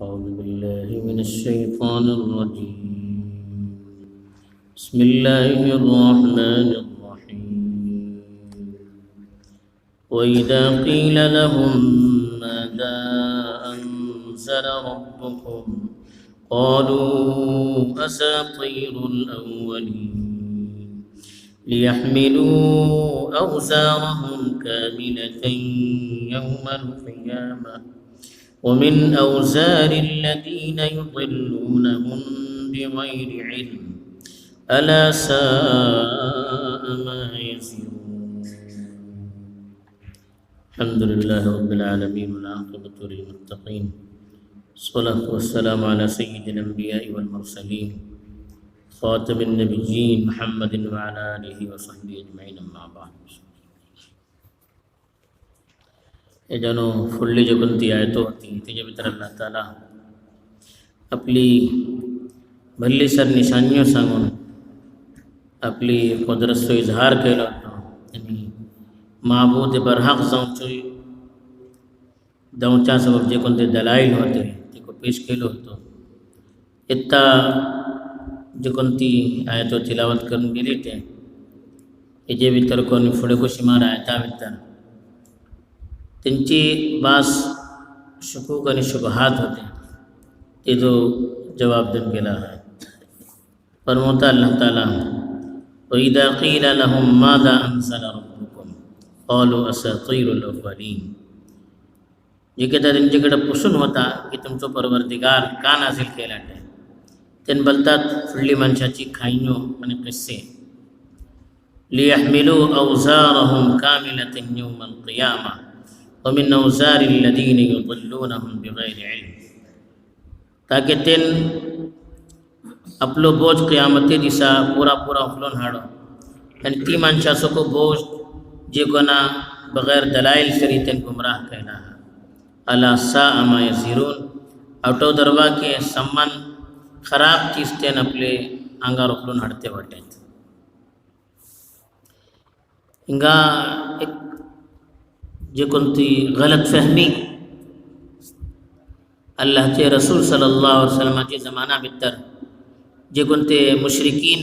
أعوذ بالله من الشيطان الرجيم. بسم الله الرحمن الرحيم. وإذا قيل لهم ماذا أنزل ربكم قالوا أساطير الأولين ليحملوا أوزارهم كاملة يوم القيامة ومن أوزار الذين يضلونهم بغير علم ألا ساء ما يزرون. الحمد لله رب العالمين والعاقبة للمتقين، الصلاة والسلام على سيد الأنبياء والمرسلين خاتم النبيين محمد وعلى آله وصحبه أجمعين. أما بعد. हे जानो फुडली जी कोणती आयतो होती तेजे भितर अल्लाह ताला आपली भल्लीसर निशान्यो सांगून आपली कुदरतचो इजहार केलो आनी माबूद बरहक जावच्या सबब जे कोणते दलाईल होते ते पेश केलो होतो. इत्ता जी कोणती आयतो तिलावत करून गेली ते हेजे भितर कोणी फुडें कशी मार आयता भितर त्यांची बास शकूक आणि शुबहात होते ते जो जवाब देऊन गेला आहे. फरमाता अल्लाह ताला वइदा क़ीला लहुम माज़ा अंज़ल रब्बुकुम क़ालू असातीरुल अव्वलीन. जे कितें तेंचेकडे पुसून होता की तुमचो परवरदिगार का नाझील केला ते तेन बोलतात फुडली मनशाची खायन्यो आनी किस्से. लियहमिलू अवज़ारहुम कामिलतन यौमल क़ियामा वमिन औज़ार الذين युضल्लूनहुम बिग़ैर इल्म, ताकि तेन आपलो बोझ क़यामती दिसा पूरा उखलून हाडो आनी ती मनशाचो बोझ जे कोणा बगैर दलाइल सरी तेन गुमराह केला. अला साअ मा यज़िरून, आउटो दरवा के सम्मान खराब चीज तेन आपले आंगार उखलून हाडते वाटेत. हिंगा एक जे कोणती गलत फहमी अल्लाहचे रसूल सल्लल्लाहु अलैहि वसल्लमाचे ज़माना भितर जे कोणते मुश्रिकीन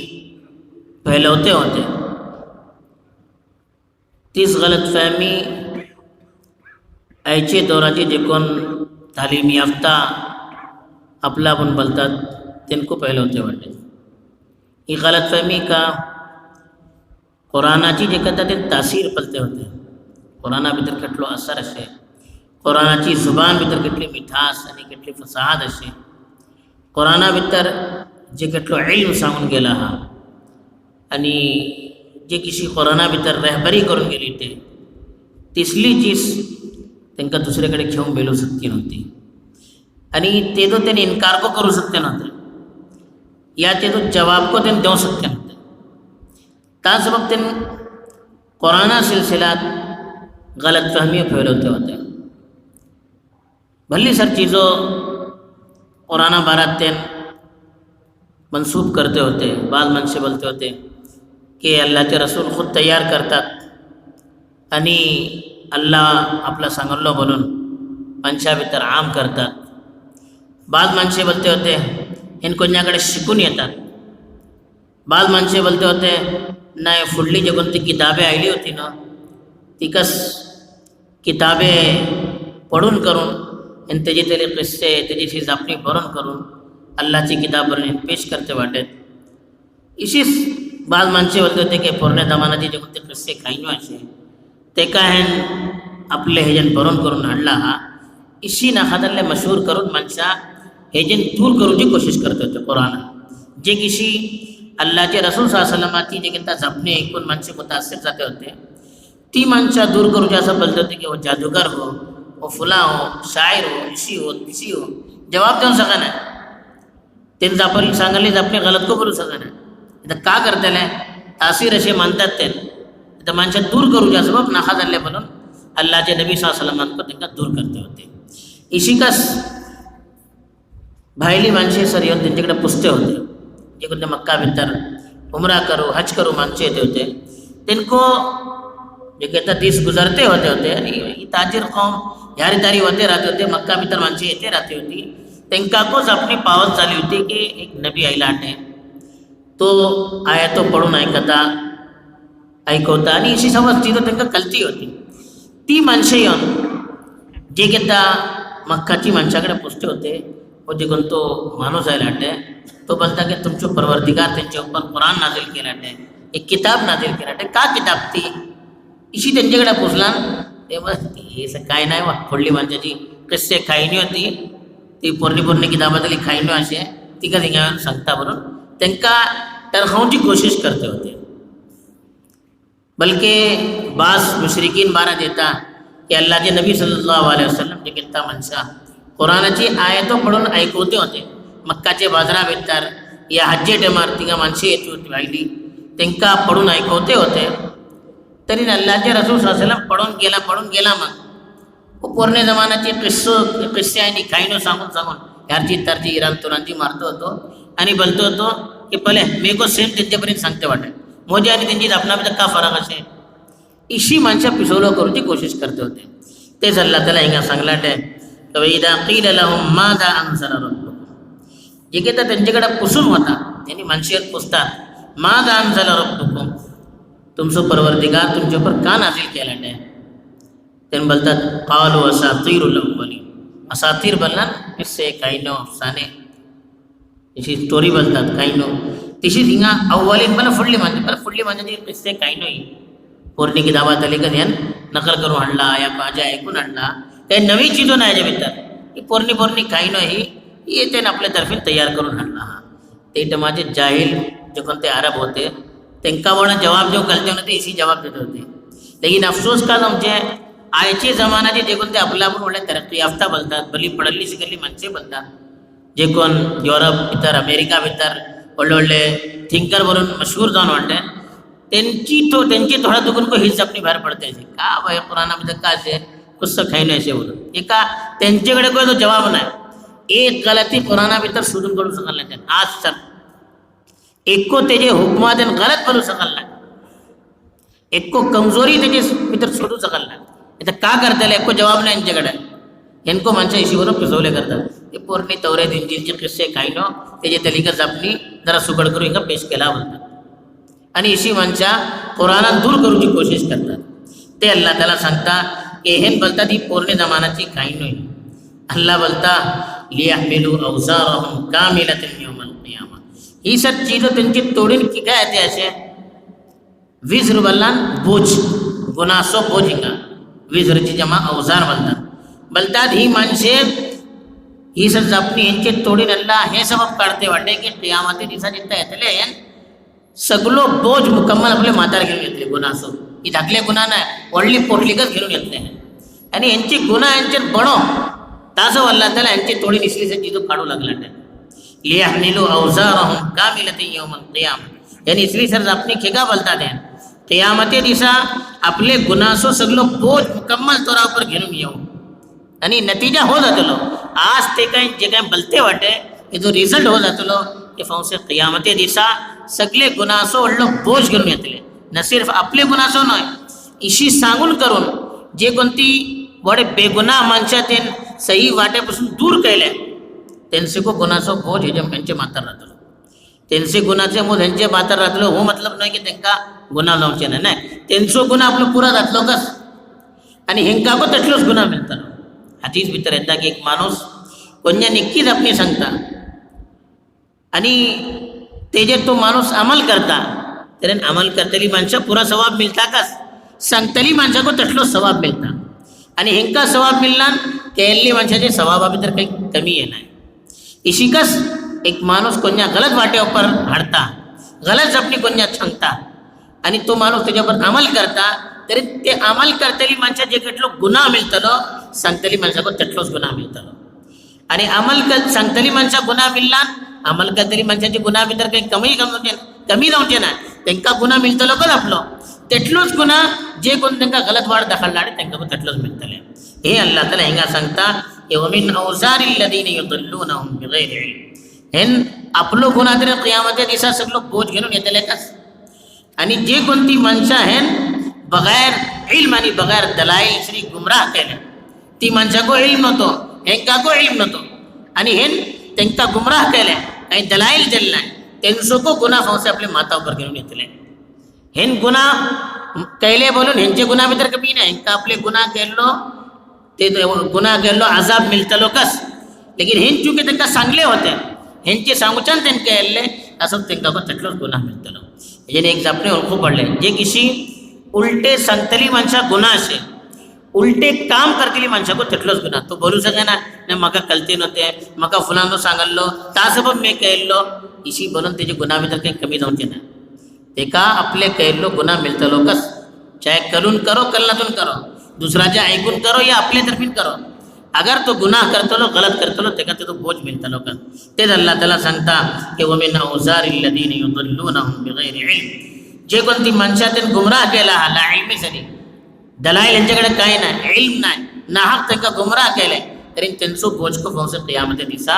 फैलवते होते तीच गलत फहमी आयचे दौराचे जे कोण तालीम याफ्ता आपला पण बोलतात तेनको फैलवते वाटे. ही गलत फहमी का कुरानाची जे करता ते तासीर पलते होते. कुराना भितर केटलो असर असे, कुरानाची जुबान भितर केटली मिठास आणि केटली फसाहत असे, कुराना भितर जे केटलो इल्म सांगून गेला हा आणि जे किशी कुराना भितर रहबरी करून गेली ते तिसली चीज त्यांना दुसरेकडे घेऊन बेलू शकती नव्हती आणि तेजो त्याने इन्कार को करू शकते नव्हते या तेजो जवाब को त्याने देऊ शकते नव्हते. त्या सबब त्याने कुराना सिलसिलात गलत फहमी फैलवते होते. भली सर चीज़ों कुराना बारात तेन मंसूब करते होते. बाद मन से बोलते होते कि अल्लाह के रसूल खुद तैयार करतात आणि अल्लाह आपला सांगल्लो बोलून मनशा भितर आम करतात. बाद मनसे बोलते होते इन कोणाकडे शिकून येतात. बाद मनसे बोलते होते नाही फुडली जे कोणती किताबें आयली होती ना तिकस किताबें पढ़ून करून आणि तेजे तेले किस्से तेजी चीज आपली बरोन करून अल्लाहची किताब बरोवन पेश करते वाटेत. इशीच बाद माणसे बोलते होते की पोरण्या जमानाचे जे कोणते किस्से खायनो असे ते काय आपले हेजन बरोन करून हाडला हा इशी नाखातले मशहूर करून मनशा हेजन दूर करूची कोशिश करते होते. कुराना जे किशी अल्लाहचे रसूल सल्लल्लाहु अलैहि वसल्लम जे किता जपणे ऐकून मनसे मुतासिर जाते होते ती मनशा दूर करूचे असं बोलते होते की वो जादूगर हो, वो फुला हो, शायर हो, इसी हो तिसी हो. जवाब देऊ सका नाही त्यांचं आपण सांगले आपले गलत को बोलू सका नाही. आता का करतले तासीर असे मानतात ते तर मनशा दूर करूचे असं बाब नाखा झाले म्हणून अल्लाहचे नबी सल्लल्लाहु अलैहि वसल्लम को त्यांना दूर करते होते. इशिकस भाईली माणसे सर येऊन त्यांच्याकडे पुसते होते. जे कोणते मक्का भितर उमरा करो हज करो माणसे येते होते तिनको जे कहता दिस गुजरते होते आणि ताजिर कौम यारी तारी होते रहते होते. मक्का भितर माणसे येते राहते होती तेंकाकोच आपली पावत झाली होती की एक नबी आयला आटे तो आयतो पडून ऐकवता आणि अशी समज ती त्यांना कल्ती होती. ती माणसं येऊन जे घेता मक्काची माणसाकडे पुसते होते व जे कोण तो माणूस आहे लाटे तो बोलता की तुमचे परवरदिगार त्यांच्या ऊपर कुराण नाजिल केलाटे, एक किताब नाजिल केलाटे. का किताब ती इशी त्यांच्याकडे पुसला तेव्हा हे काय नाही वा फुडली माणसाची कसे खायनी होती ती पोरणी किताबातली खायनो असे तिका थिंगा सांगता बरोबर त्यांना टरखावची कोशिश करते होते. बल्कि बास मुशरिकीन बारा देता की अल्लाहचे नबी सल्लल्लाहु अलैहि वसल्लम जे किता मनशा कुराणाची आयतो पडून ऐकवते होते मक्काचे बाजारा भितर या हज्जे टेमार तिका माणसे येत होती वाहिली त्यांना पडून ऐकवते होते. तरी अल्लाहचे रसूल सल्लल्लाहु अलैहि वसल्लम पडून गेला मग पूर्ण जमान्याचे किस्से आणि खाईनो सांगून यारची तरची इराण तुरांची मारतो होतो आणि बोलतो होतो की पहिले मेको सेम त्यांच्यापर्यंत सांगते वाटे मोजे आणि त्यांची आपणामध्ये का फरक असे इशी माणसं पिसवलं करूची कोशिश करते होते. तेच अल्लाह त्याला हिंगा सांगलाटे इदा क़ील लहुम माज़ा अंज़ल रब्बुकुम जे की त्यांच्याकडे पुसून होता त्यांनी माणसेत पुसतात माज़ा अंज़ल रब्बुकुम तुमचं परवरदिगार तुमच्या ऊपर का नाजिल केलाटे त्यांनी बोलतात क़ालू असातीरुल अव्वलीन असातीर बोलणार किस्से काहीनो अफसाने इशी स्टोरी बोलतात काहीनो तिशी हिंगा अव्वलीन मला फुडली म्हणजे किस्से काहीनो पोरणी किताबात आली का ध्यान नकल करून आणला या माझ्या ऐकून आणला काही नवी चीजो नाही याच्या भितर ही पोरणी काहीनो ही येते ना आपल्या तर्फे तयार करून आणला. हा ते माझे जाहील जे कोणते अरब होते त्यांना वळण जवाब जो कळते होते इसी जवाब देते होते. लेकिन अफसोस का आमचे आयचे जमानाचे जे कोणते आपला आपण म्हणले तरक्की याफ्ता बोलतात भली पडली शिकली माणसे बोलतात जे कोण युरोप भितर अमेरिका भितर व्हडले थिंकर वरून मशहूर जाऊन वाटते त्यांची थोडा दुखून को हीच आपली बाहेर पडते का भाई कुराणामध्ये का असे कुस्स खाई नाही असे बोलून एका त्यांच्याकडे कोई तो जवाब नाही. एक गलती कुराणा भितर शोधून करू शकल नाही आज तर एको तेजे हुकमात गलत बोलू शकल नाही एको कमजोरी त्याचे भितर शोधू शकल नाही. इथं का करताले एको जवाब नाही यांच्याकडे यांको माणसं इशीवरून पिसवले करतात. ते पूर्ण तवरेत इंजिनचे किस्से खाईनो त्याचे तलिकच आपली जरा सुकड करून हिंगा पेश केला बोलतात आणि इशी माणसा कुराणात दूर करूची कोशिश करतात. ते अल्लाह त्याला सांगता की हेन बोलतात ही पूर्ण जमानाची खाईनो अल्लाह बोलता लियहमिलू औज़ारहुम कामिलतन यौमल क़ियामा ही सब चीज़ों त्यांची तोडीन की काय येते असे विज्र बल्लान बोझ गुनासो बोझ हिंगा विज्रची जमा औजार बोलतात ही माणसे ही सर जपणी यांचे तोडीन अल्लाह हे सबब काढते वाटे की क़ियामती दिवसा जिथं येतले सगळो बोझ मुकम्मल आपले मातार घेऊन येतले गुन्हासो ही धाकले गुन्हा नाही वडली पोटलीकच घेऊन येतले आणि यांची गुन्हा यांचे बणो तासो अल्लाह त्याला यांची तोडी निसली से चीजो काढू लागला लियहमिलू औज़ारहुम कामिलतन यौमल क़ियामा यानी इसलिए सर अपनी खेगा बोलतात हैं क़ियामती दिवसा आपले गुन्हासो सगळो बोझ मुकम्मल तौरा पर घेऊन येऊ आणि नतीजा हो जातलो आज ते काही जे काही बोलते वाटे की जो रिझल्ट हो जातलो की फौसे क़ियामती दिवसा सगळे गुन्हासो वडलो बोझ घेऊन येतले न सिर्फ आपले गुन्हासो नाही इशी सांगून करून जे कोणती वडे बेगुनाह माणसातेन सही वाटेपासून दूर केले त्यांचे को गुन्हासो बोझ हे यांचे मातर राहतलो त्यांचे गुन्हाचे बोझ यांचे मातर राहतलो हो मतलब नाही की त्यांना गुन्हा लावचे नाही त्यांचो गुन्हा आपलं पुरा जातलो कस आणि हेंका को तटलोच गुन्हा मिळतलो. हातीच भितर येता की एक माणूस कोण्या नक्कीच आपली सांगता आणि तेजे तो माणूस अमल करता तरी अमल करतली माणसं पुरा सवाब मिळता कस सांगतली माणसा को तटलो सवाब मिळता आणि हेंका सवाब मिळणार केल्ली माणसाचे सवाबा भितर काही कमी येणार. इशिकस एक माणूस कोण्या गलत वाटेवर हाडता गलत जपणी कोण्या सांगता आणि तो माणूस त्याच्यावर अमल करता तरी ते अमल करतली माणसा जे કેટલો गुन्हा मिळतलो सांगतली माणसा को तटलोच गुन्हा मिळतलो आणि अमल सांगतली माणसा गुन्हा मिळणार अमल करतली माणसाचे गुन्हा भितर काही कमी जाऊचे ना त्यांना गुन्हा मिळतलो कच आपलो तेटलोच गुन्हा जे कोण त्यांना गलत वाट दाखवला त्यांना तटलोच मिळतले. हे अल्लाह त्याला हिंगा सांगता वमिन औज़ारिल लदीन युदल्लूनहुम बिगैर इल्म हेन आपलो गुन्हा तरी क़ियामती दिवसा सगळो बोझ घेऊन येतले कस आणि जे कोणती माणसं आहेत बगैर इल्म आणि बगैर दलाईल श्री गुमराह केले ती माणसा को इल्म नव्हतो हेंका को इल्म नव्हतो आणि हेन तांकां गुमराह केले काही दलाईल दिले नाही तेंचो गुन्हा फौसे आपले माथा उपर घेऊन येतले हेन गुन्हा कैले बोलून हेंचे गुन्हा भितर कमी नाही हेंका आपले गुन्हा केल्लो ते गुन्हा केल्लो आजाब मिळतलो कस लेकिन हेन चुके तांकां सांगले होते हेंचे सांगूच्यान तेंका येल्ले असं तांकां तितलोच गुन्हा मिळतलो हेजेन एक जापणे ओळखू पडले जे किशी उलटे सांगतली मनशाक गुन्हा असे उलटे काम करतली मनशाको तितलोच गुन्हा तो बोलू सकेना नाही म्हाका कळते नव्हते म्हाका फुलानो सांगल्लो ता सबब मी केल्लो इशी बोलून तेजे गुन्हा भितर काही कमी जावचे ना तेका आपले केल्लो गुन्हा मिळतलो कस चाहे करून करो कल्लातून करो दुसऱ्याचे ऐकून करो या आपले तर्फीन करो अगर तो गुनाह करतलो गलत करतलो तेका तो बोझ मिळतलो का तेच अल्लाह ताला सांगता की वमिन औजारिल लदीन युदल्लूनहुम बिगैरि इल्म जे कोणती मनशातून गुमराह केला हा ला इल्मी सरी दलाईल यांच्याकडे काही नाही इल्म नाही नाहक त्यांना गुमराह केले तरी त्यांचो बोझको फौसे क़ियामत दिसा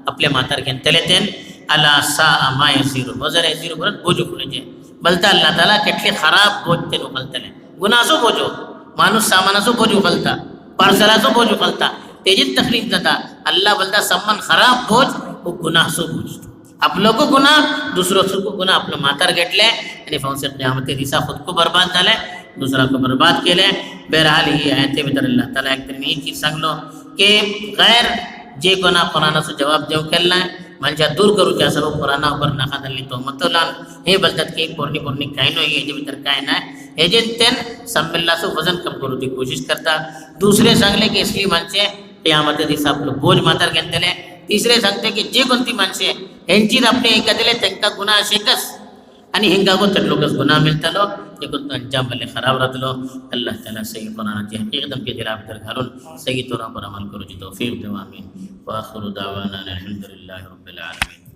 आपल्या मातार घेन तेले तेन अला सा मा यसीरु वजर यसीरु बरत बोझ उखलेजे बलता अल्लाह ताला केटले खराब बोझ तेन उखलतले गुनाहसो बोझो माणूस सामानाचो बोझ उखलता पार्सलाचो बोझ उखलता तेजीच तकलीफ जाता अल्लाह बोलता सम्मान खराब बोझ वो गुनाहसो बोझ आपलो को गुनाह दुसरो को गुनाह आपलं मातार घेतले आणि फौसे क़ियामत दिसा खुद को बर्बाद झाले दूसरा को बर्बाद केले बहरहाल ही आयते भितर अल्लाह ताला एक तरी ही चीज सांगलो की गैर जे कोणा कुरानाचो जवाब देव केला म्हणजे दूर करूच्या सर्व कुराना उपर नाकादल्ली तो मतलान हे बोलतात की पोरणी पोरणी काही नाही हेजे भितर काय नाही हेजे तेन संबिल्लाचो वजन कम करूची कोशिश करता दुसरे सांगले की इसली माणसे क़ियामत दिसा आपलं बोझ मातार घेतले तिसरे सांगते की जे कोणती माणसे हेंचीच आपले ऐकतले त्यांका गुन्हा शेकस आणि हिंगागो तर लोकच गुन्हा मिळतलो एकूण अंजाम भले खराब राहतलो अल्लाह ताला सही कुरानाची हकीकत के दिला भितर घालून सही तौरा पर अमल करूची तौफीक देवा आमीन व आखिरु दावाना अल्हम्दुलिल्लाहि रब्बिल आलमीन.